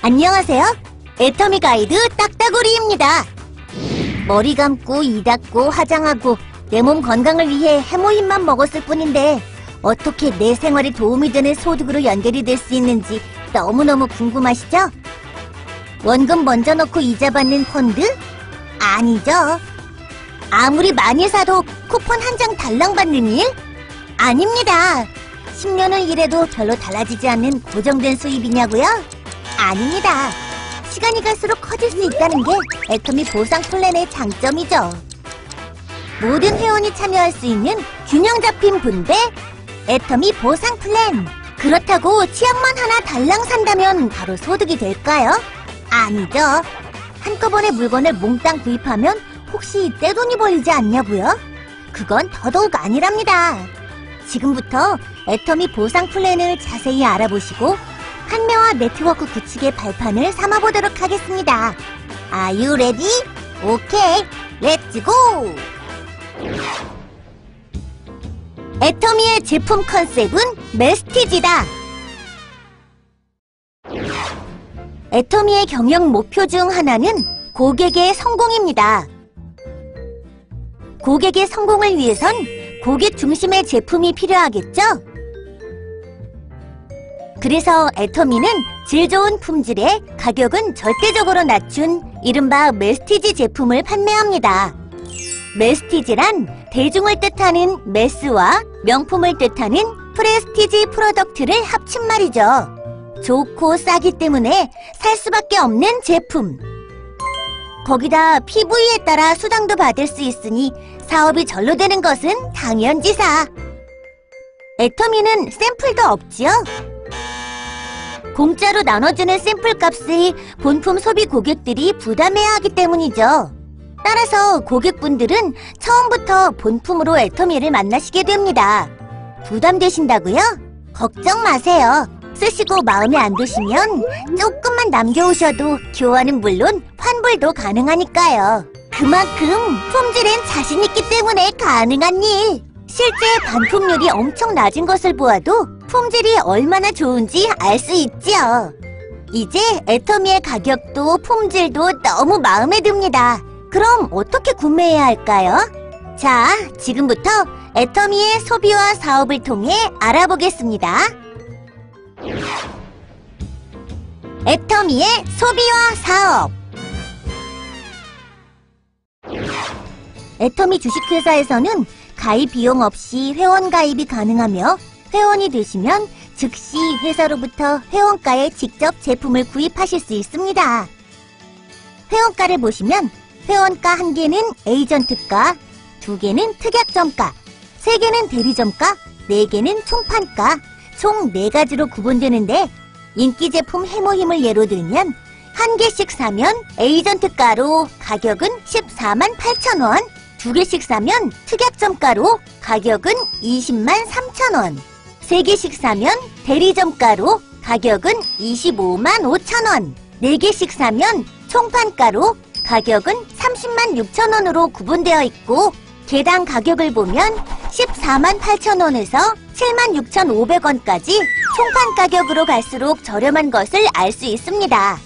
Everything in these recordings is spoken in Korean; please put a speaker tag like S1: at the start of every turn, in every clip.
S1: 안녕하세요. 애터미 가이드 딱따구리입니다. 머리 감고 이 닦고 화장하고 내 몸 건강을 위해 해모힘만 먹었을 뿐인데 어떻게 내 생활에 도움이 되는 소득으로 연결이 될 수 있는지 너무너무 궁금하시죠? 원금 먼저 넣고 이자 받는 펀드? 아니죠. 아무리 많이 사도 쿠폰 한 장 달랑 받는 일? 아닙니다. 10년을 일해도 별로 달라지지 않는 고정된 수입이냐고요? 아닙니다. 시간이 갈수록 커질 수 있다는 게 애터미 보상 플랜의 장점이죠. 모든 회원이 참여할 수 있는 균형 잡힌 분배 애터미 보상 플랜. 그렇다고 치약만 하나 달랑 산다면 바로 소득이 될까요? 아니죠. 한꺼번에 물건을 몽땅 구입하면 혹시 떼돈이 벌리지 않냐고요? 그건 더더욱 아니랍니다. 지금부터 애터미 보상 플랜을 자세히 알아보시고 판매와 네트워크 구축의 발판을 삼아보도록 하겠습니다. Are you ready? 오케이, 렛츠 고! 애터미의 제품 컨셉은 메스티지다. 애터미의 경영 목표 중 하나는 고객의 성공입니다. 고객의 성공을 위해선 고객 중심의 제품이 필요하겠죠? 그래서 애터미는 질 좋은 품질에 가격은 절대적으로 낮춘 이른바 메스티지 제품을 판매합니다. 메스티지란 대중을 뜻하는 메스와 명품을 뜻하는 프레스티지 프로덕트를 합친 말이죠. 좋고 싸기 때문에 살 수밖에 없는 제품. 거기다 PV에 따라 수당도 받을 수 있으니 사업이 절로 되는 것은 당연지사. 애터미는 샘플도 없지요? 공짜로 나눠주는 샘플 값을 본품 소비 고객들이 부담해야 하기 때문이죠. 따라서 고객분들은 처음부터 본품으로 애터미를 만나시게 됩니다. 부담되신다고요? 걱정 마세요. 쓰시고 마음에 안 드시면 조금만 남겨오셔도 교환은 물론 환불도 가능하니까요. 그만큼 품질엔 자신 있기 때문에 가능한 일. 실제 반품률이 엄청 낮은 것을 보아도 품질이 얼마나 좋은지 알 수 있지요. 이제 애터미의 가격도 품질도 너무 마음에 듭니다. 그럼 어떻게 구매해야 할까요? 자, 지금부터 애터미의 소비와 사업을 통해 알아보겠습니다. 애터미의 소비와 사업. 애터미 주식회사에서는 가입 비용 없이 회원 가입이 가능하며 회원이 되시면 즉시 회사로부터 회원가에 직접 제품을 구입하실 수 있습니다. 회원가를 보시면 회원가 1개는 에이전트가, 2개는 특약점가, 3개는 대리점가, 4개는 총판가, 총 4가지로 구분되는데 인기 제품 해모힘을 예로 들면 1개씩 사면 에이전트가로 가격은 14만 8천 원, 2개씩 사면 특약점가로 가격은 20만 3천 원, 3개씩 사면 대리점가로 가격은 25만 5천 원, 4개씩 사면 총판가로 가격은 30만 6천 원으로 구분되어 있고 개당 가격을 보면 14만 8천 원에서 7만 6,500원까지 총판 가격으로 갈수록 저렴한 것을 알 수 있습니다.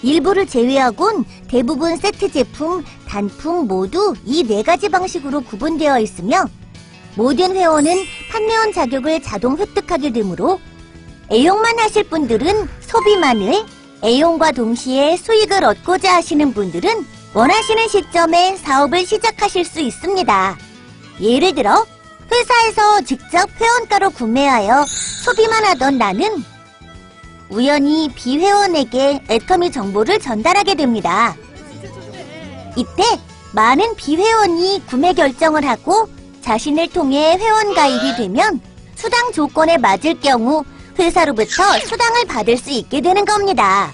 S1: 일부를 제외하곤 대부분 세트 제품, 단품 모두 이 4가지 방식으로 구분되어 있으며 모든 회원은 판매원 자격을 자동 획득하게 되므로 애용만 하실 분들은 소비만을, 애용과 동시에 수익을 얻고자 하시는 분들은 원하시는 시점에 사업을 시작하실 수 있습니다. 예를 들어 회사에서 직접 회원가로 구매하여 소비만 하던 나는 우연히 비회원에게 애터미 정보를 전달하게 됩니다. 이때 많은 비회원이 구매 결정을 하고 자신을 통해 회원 가입이 되면 수당 조건에 맞을 경우 회사로부터 수당을 받을 수 있게 되는 겁니다.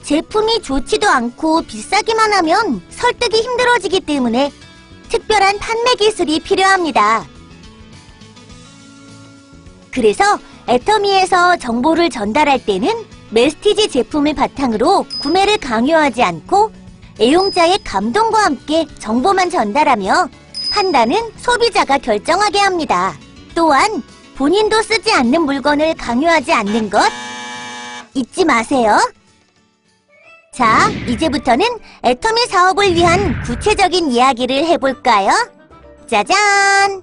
S1: 제품이 좋지도 않고 비싸기만 하면 설득이 힘들어지기 때문에 특별한 판매 기술이 필요합니다. 그래서 애터미에서 정보를 전달할 때는 메스티지 제품을 바탕으로 구매를 강요하지 않고 애용자의 감동과 함께 정보만 전달하며 판단은 소비자가 결정하게 합니다. 또한 본인도 쓰지 않는 물건을 강요하지 않는 것, 잊지 마세요. 자, 이제부터는 애터미 사업을 위한 구체적인 이야기를 해볼까요? 짜잔!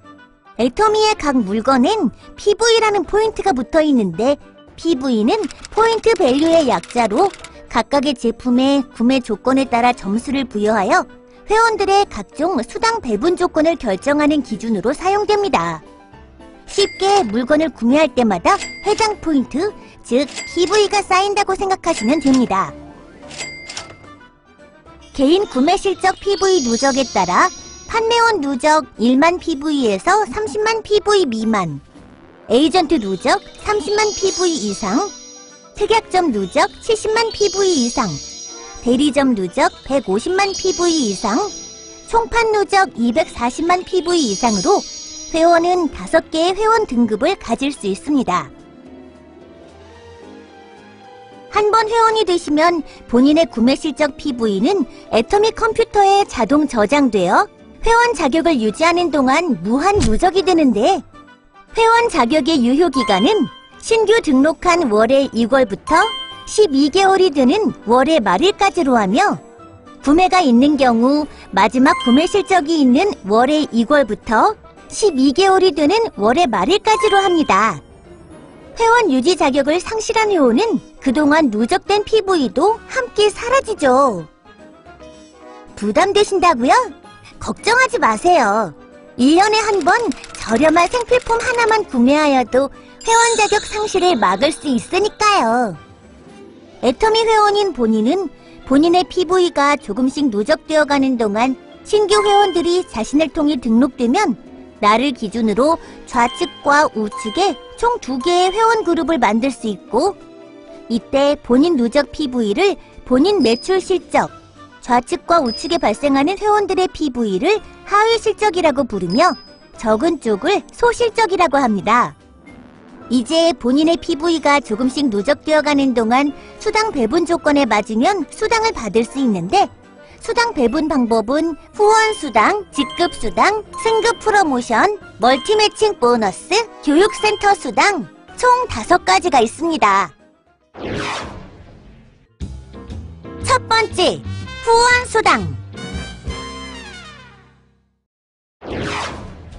S1: 애터미의 각 물건엔 PV라는 포인트가 붙어 있는데, PV는 포인트 밸류의 약자로 각각의 제품의 구매 조건에 따라 점수를 부여하여 회원들의 각종 수당 배분 조건을 결정하는 기준으로 사용됩니다. 쉽게 물건을 구매할 때마다 해당 포인트, 즉 PV가 쌓인다고 생각하시면 됩니다. 개인 구매 실적 PV 누적에 따라 판매원 누적 1만 PV에서 30만 PV 미만, 에이전트 누적 30만 PV 이상, 특약점 누적 70만 PV 이상, 대리점 누적 150만 PV 이상, 총판 누적 240만 PV 이상으로 회원은 5개의 회원 등급을 가질 수 있습니다. 한 번 회원이 되시면 본인의 구매 실적 PV는 애터미 컴퓨터에 자동 저장되어 회원 자격을 유지하는 동안 무한 누적이 되는데, 회원 자격의 유효기간은 신규 등록한 월의 2월부터 12개월이 되는 월의 말일까지로 하며, 구매가 있는 경우 마지막 구매 실적이 있는 월의 2월부터 12개월이 되는 월의 말일까지로 합니다. 회원 유지 자격을 상실한 회원은 그동안 누적된 PV도 함께 사라지죠. 부담되신다고요? 걱정하지 마세요. 1년에 한 번 저렴한 생필품 하나만 구매하여도 회원 자격 상실을 막을 수 있으니까요. 애터미 회원인 본인은 본인의 PV가 조금씩 누적되어 가는 동안 신규 회원들이 자신을 통해 등록되면 나를 기준으로 좌측과 우측에 총 2개의 회원 그룹을 만들 수 있고, 이때 본인 누적 PV를 본인 매출 실적, 좌측과 우측에 발생하는 회원들의 PV를 하위 실적이라고 부르며 적은 쪽을 소실적이라고 합니다. 이제 본인의 PV가 조금씩 누적되어 가는 동안 수당 배분 조건에 맞으면 수당을 받을 수 있는데, 수당 배분 방법은 후원 수당, 직급 수당, 승급 프로모션, 멀티 매칭 보너스, 교육센터 수당, 총 5가지가 있습니다. 첫 번째, 후원 수당.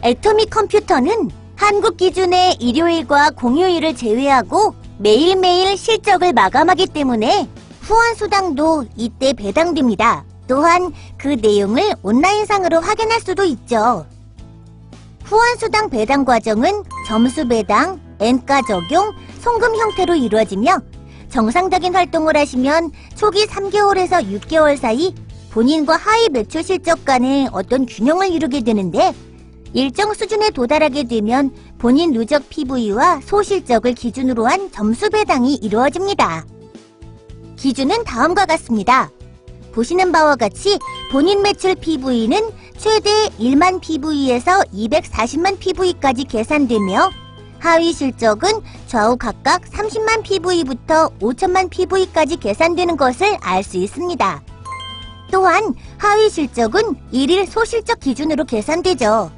S1: 애터미 컴퓨터는 한국 기준의 일요일과 공휴일을 제외하고 매일매일 실적을 마감하기 때문에 후원 수당도 이때 배당됩니다. 또한 그 내용을 온라인상으로 확인할 수도 있죠. 후원수당 배당 과정은 점수 배당, N가 적용, 송금 형태로 이루어지며, 정상적인 활동을 하시면 초기 3개월에서 6개월 사이 본인과 하위 매출 실적 간의 어떤 균형을 이루게 되는데, 일정 수준에 도달하게 되면 본인 누적 PV와 소실적을 기준으로 한 점수 배당이 이루어집니다. 기준은 다음과 같습니다. 보시는 바와 같이 본인 매출 PV는 최대 1만 PV에서 240만 PV까지 계산되며, 하위 실적은 좌우 각각 30만 PV부터 5천만 PV까지 계산되는 것을 알 수 있습니다. 또한 하위 실적은 일일 소실적 기준으로 계산되죠.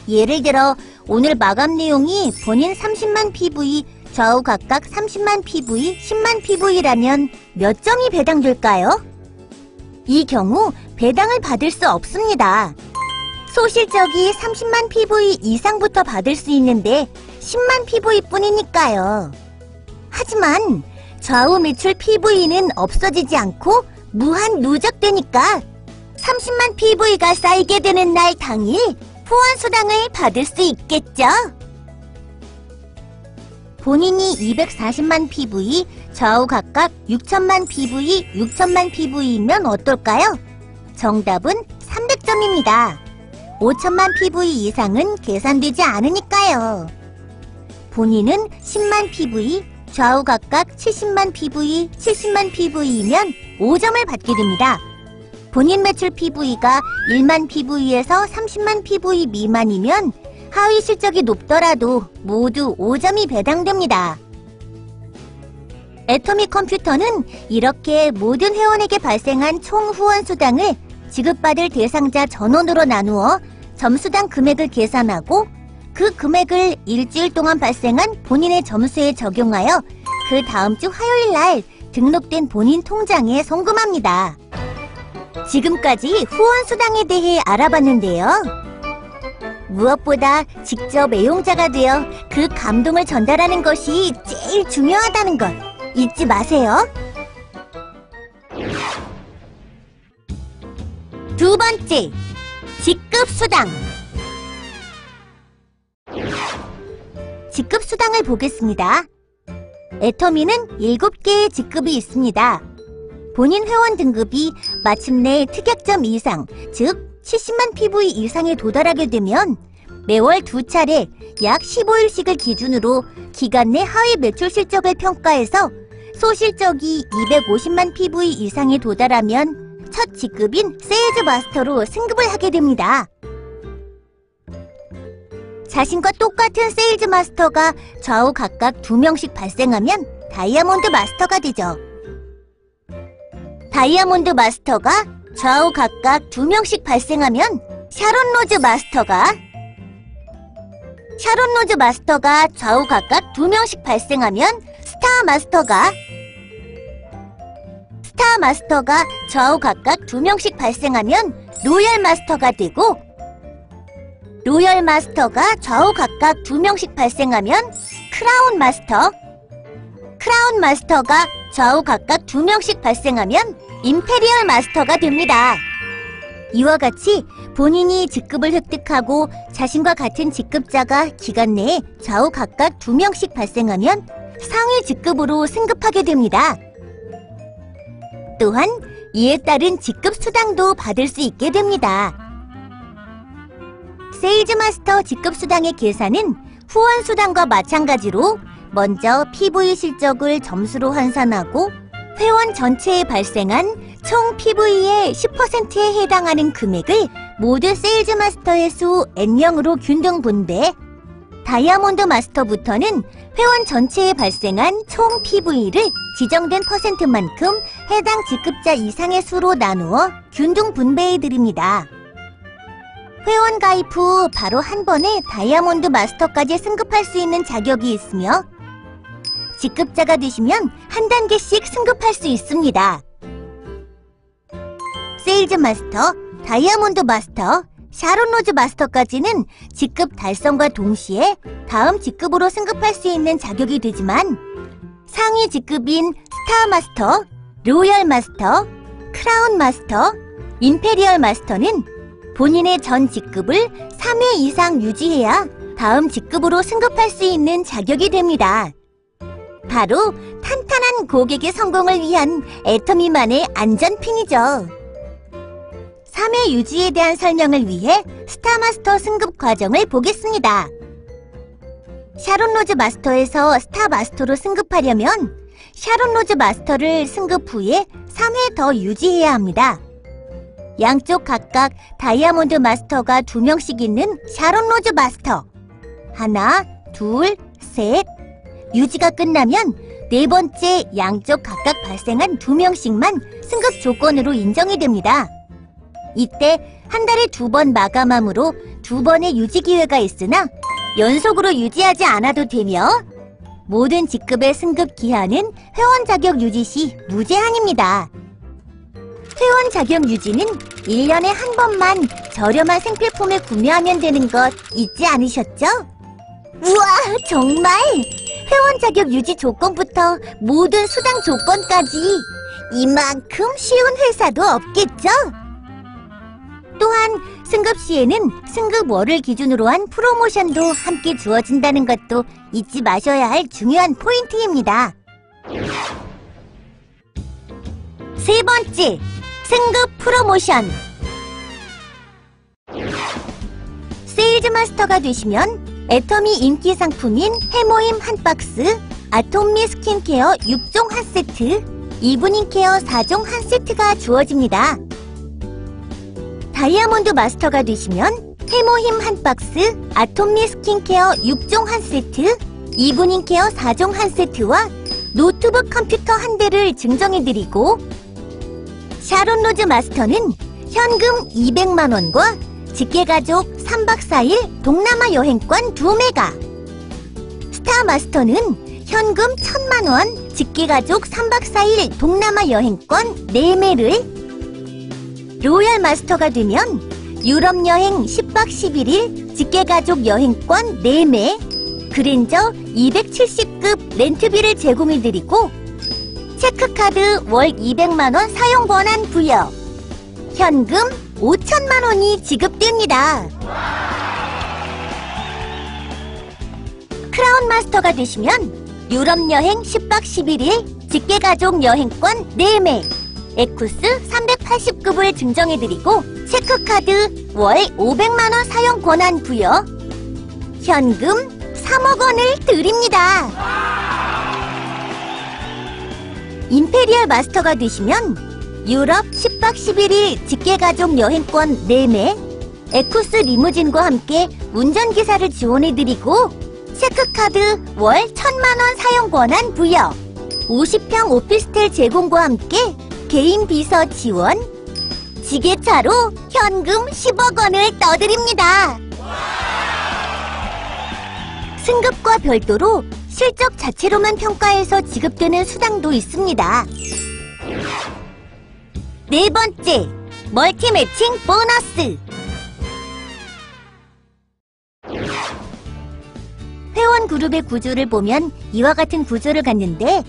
S1: 예를 들어 오늘 마감 내용이 본인 30만 PV, 좌우 각각 30만 PV, 10만 PV라면 몇 점이 배당될까요? 이 경우 배당을 받을 수 없습니다. 소실적이 30만 PV 이상부터 받을 수 있는데 10만 PV 뿐이니까요. 하지만 좌우 매출 PV는 없어지지 않고 무한 누적되니까 30만 PV가 쌓이게 되는 날 당일 후원수당을 받을 수 있겠죠? 본인이 240만 PV, 좌우 각각 6천만 PV, 6천만 PV이면 어떨까요? 정답은 300점입니다. 5천만 PV 이상은 계산되지 않으니까요. 본인은 10만 PV, 좌우 각각 70만 PV, 70만 PV이면 5점을 받게 됩니다. 본인 매출 PV가 1만 PV에서 30만 PV 미만이면 하위 실적이 높더라도 모두 5점이 배당됩니다. 애터미 컴퓨터는 이렇게 모든 회원에게 발생한 총 후원 수당을 지급받을 대상자 전원으로 나누어 점수당 금액을 계산하고, 그 금액을 일주일 동안 발생한 본인의 점수에 적용하여 그 다음 주 화요일 날 등록된 본인 통장에 송금합니다. 지금까지 후원 수당에 대해 알아봤는데요. 무엇보다 직접 애용자가 되어 그 감동을 전달하는 것이 제일 중요하다는 것 잊지 마세요. 두 번째, 직급수당. 직급수당을 보겠습니다. 애터미는 7개의 직급이 있습니다. 본인 회원 등급이 마침내 특약점 이상, 즉 70만 PV 이상에 도달하게 되면 매월 2차례 약 15일씩을 기준으로 기간 내 하위 매출 실적을 평가해서 소실적이 250만 PV 이상에 도달하면 첫 직급인 세일즈 마스터로 승급을 하게 됩니다. 자신과 똑같은 세일즈 마스터가 좌우 각각 2명씩 발생하면 다이아몬드 마스터가 되죠. 다이아몬드 마스터가 좌우 각각 2명씩 발생하면 샤론 로즈 마스터가 좌우 각각 2명씩 발생하면 스타 마스터가 좌우 각각 2명씩 발생하면 로열 마스터가 되고, 로열 마스터가 좌우 각각 2명씩 발생하면 크라운 마스터가 좌우 각각 2명씩 발생하면 임페리얼 마스터가 됩니다. 이와 같이 본인이 직급을 획득하고 자신과 같은 직급자가 기간 내에 좌우 각각 2명씩 발생하면 상위 직급으로 승급하게 됩니다. 또한 이에 따른 직급 수당도 받을 수 있게 됩니다. 세일즈 마스터 직급 수당의 계산은 후원 수당과 마찬가지로 먼저 PV 실적을 점수로 환산하고 회원 전체에 발생한 총 PV의 10%에 해당하는 금액을 모두 세일즈 마스터의 수 N명으로 균등 분배, 다이아몬드 마스터부터는 회원 전체에 발생한 총 PV를 지정된 퍼센트만큼 해당 직급자 이상의 수로 나누어 균등 분배해드립니다. 회원 가입 후 바로 한 번에 다이아몬드 마스터까지 승급할 수 있는 자격이 있으며 직급자가 되시면 한 단계씩 승급할 수 있습니다. 세일즈 마스터, 다이아몬드 마스터, 샤론 로즈 마스터까지는 직급 달성과 동시에 다음 직급으로 승급할 수 있는 자격이 되지만 상위 직급인 스타 마스터, 로열 마스터, 크라운 마스터, 임페리얼 마스터는 본인의 전 직급을 3회 이상 유지해야 다음 직급으로 승급할 수 있는 자격이 됩니다. 바로 탄탄한 고객의 성공을 위한 애터미만의 안전핀이죠. 3회 유지에 대한 설명을 위해 스타마스터 승급 과정을 보겠습니다. 샤론 로즈 마스터에서 스타 마스터로 승급하려면 샤론 로즈 마스터를 승급 후에 3회 더 유지해야 합니다. 양쪽 각각 다이아몬드 마스터가 2명씩 있는 샤론 로즈 마스터. 하나, 둘, 셋. 유지가 끝나면 네 번째 양쪽 각각 발생한 2명씩만 승급 조건으로 인정이 됩니다. 이때 한 달에 2번 마감함으로 2번의 유지 기회가 있으나 연속으로 유지하지 않아도 되며 모든 직급의 승급 기한은 회원 자격 유지 시 무제한입니다. 회원 자격 유지는 1년에 한 번만 저렴한 생필품을 구매하면 되는 것 잊지 않으셨죠? 우와, 정말! 회원 자격 유지 조건부터 모든 수당 조건까지 이만큼 쉬운 회사도 없겠죠? 또한 승급 시에는 승급월을 기준으로 한 프로모션도 함께 주어진다는 것도 잊지 마셔야 할 중요한 포인트입니다. 세 번째, 승급 프로모션. 세일즈 마스터가 되시면 애터미 인기 상품인 해모임 한 박스, 아톰미 스킨케어 6종 한 세트, 이브닝 케어 4종 한 세트가 주어집니다. 다이아몬드 마스터가 되시면 해모힘 한 박스, 아톰미 스킨케어 6종 한 세트, 이브닝 케어 4종 한 세트와 노트북 컴퓨터 한 대를 증정해드리고, 샤론 로즈 마스터는 현금 200만원과 직계가족 3박 4일 동남아 여행권 2매가, 스타 마스터는 현금 1000만원, 직계가족 3박 4일 동남아 여행권 4매를, 로얄 마스터가 되면 유럽 여행 10박 11일 직계가족 여행권 4매, 그랜저 270급 렌트비를 제공해드리고 체크카드 월 200만원 사용 권한 부여, 현금 5천만원이 지급됩니다. 크라운 마스터가 되시면 유럽 여행 10박 11일 직계가족 여행권 4매, 에쿠스 380급을 증정해드리고 체크카드 월 500만원 사용 권한 부여, 현금 3억 원을 드립니다. 임페리얼 마스터가 되시면 유럽 10박 11일 직계가족 여행권 4매, 에쿠스 리무진과 함께 운전기사를 지원해드리고 체크카드 월 1,000만원 사용 권한 부여, 50평 오피스텔 제공과 함께 개인 비서 지원, 지게차로 현금 10억 원을 떠드립니다. 승급과 별도로 실적 자체로만 평가해서 지급되는 수당도 있습니다. 네 번째, 멀티 매칭 보너스. 회원 그룹의 구조를 보면 이와 같은 구조를 갖는데,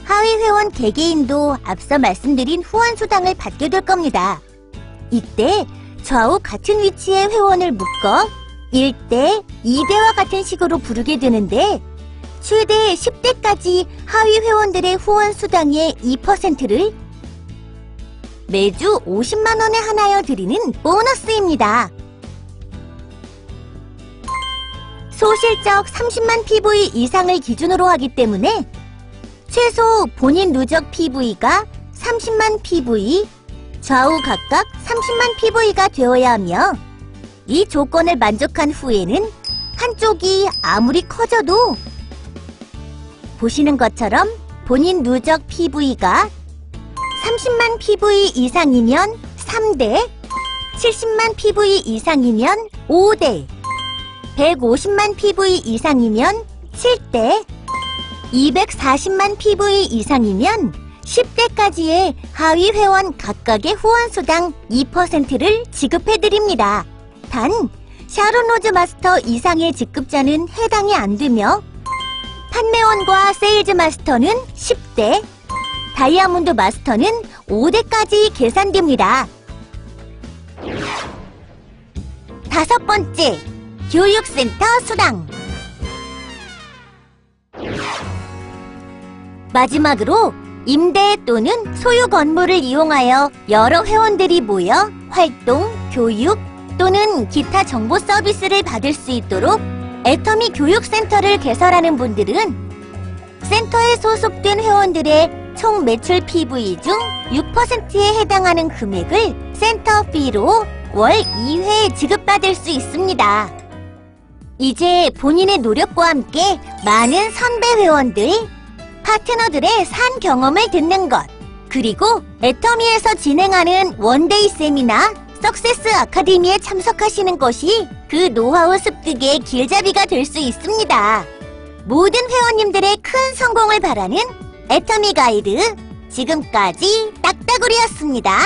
S1: 하위 회원 개개인도 앞서 말씀드린 후원 수당을 받게 될 겁니다. 이때 좌우 같은 위치의 회원을 묶어 1대, 2대와 같은 식으로 부르게 되는데, 최대 10대까지 하위 회원들의 후원 수당의 2%를 매주 50만 원에 한하여 드리는 보너스입니다. 소실적 30만 PV 이상을 기준으로 하기 때문에 최소 본인 누적 PV가 30만 PV, 좌우 각각 30만 PV가 되어야 하며, 이 조건을 만족한 후에는 한쪽이 아무리 커져도 보시는 것처럼 본인 누적 PV가 30만 PV 이상이면 3대, 70만 PV 이상이면 5대, 150만 PV 이상이면 7대, 240만 PV 이상이면 10대까지의 하위 회원 각각의 후원수당 2%를 지급해드립니다. 단, 샤론로즈 마스터 이상의 직급자는 해당이 안 되며, 판매원과 세일즈 마스터는 10대, 다이아몬드 마스터는 5대까지 계산됩니다. 다섯 번째, 교육센터 수당. 마지막으로 임대 또는 소유 건물을 이용하여 여러 회원들이 모여 활동, 교육 또는 기타 정보 서비스를 받을 수 있도록 애터미 교육센터를 개설하는 분들은 센터에 소속된 회원들의 총 매출 PV 중 6%에 해당하는 금액을 센터비로 월 2회 지급받을 수 있습니다. 이제 본인의 노력과 함께 많은 선배 회원들, 파트너들의 산 경험을 듣는 것, 그리고 애터미에서 진행하는 원데이 세미나, 석세스 아카데미에 참석하시는 것이 그 노하우 습득의 길잡이가 될 수 있습니다. 모든 회원님들의 큰 성공을 바라는 애터미 가이드, 지금까지 딱따구리였습니다.